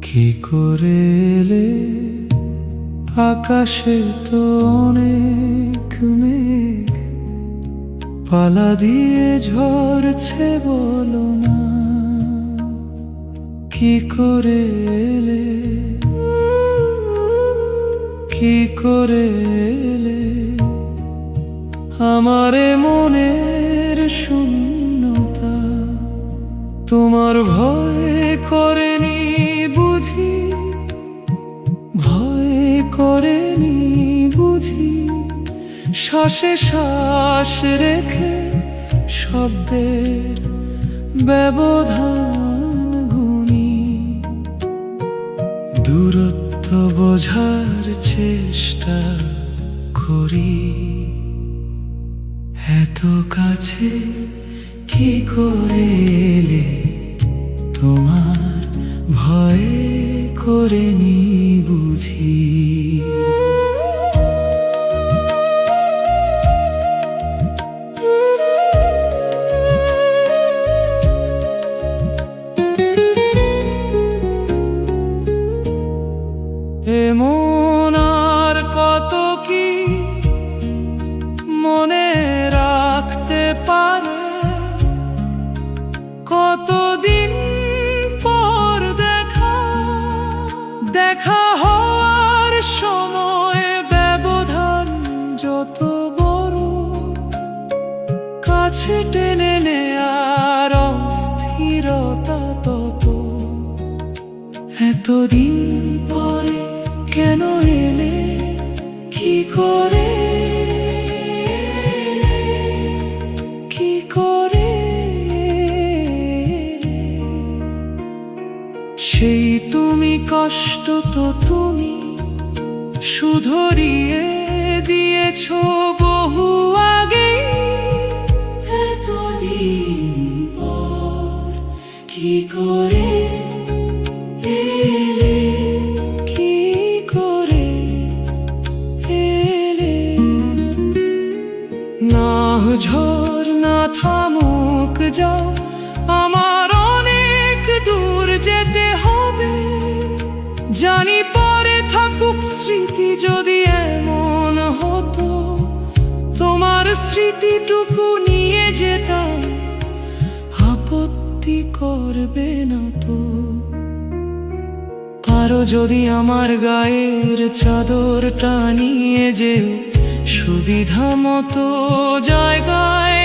কি করে এলে? আকাশে তো অনেক মেঘ, পালা দিয়ে ঝরছে বলো না। কি করে এলে? কি করে এলে? আমারে মনের শূন্যতা তোমার ভয় করেনি বুঝি? ভয় করেনি বুঝি? শ্বাসে শ্বাস রেখে শব্দের ব্যবধান গুনি, দূরত্ব বোঝার চেষ্টা করি। এত কাছে কি করে এলে? তোমার ভয় করেনি বুঝি? এমন আর কত কি মনে রাখতে পারে? কতদিন পর দেখা, দেখা হওয়ার সময় ব্যবধান যত বড়, কাছে টেনে নেয়ার অস্থিরতা তত। এতদিন পরে কেন এলে? কি করে? কি করে? সেই তুমি কষ্ট তো তুমি শুধরিয়ে দিয়েছ বহু আগে। এতদিন পর কি করে এলে? কি করে এলে? না ঝড় না থামুক যাও, আমার অনেক দূর যেতে হবে। জানি পরে থাকুক স্মৃতি, যদি এমন হতো তোমার স্মৃতিটুকু নিয়ে যেতাম, আপত্তি করবে না তো? পারো যদি আমার গায়ের চাদরটা নিয়ে যেও সুবিধা মতো জায়গায়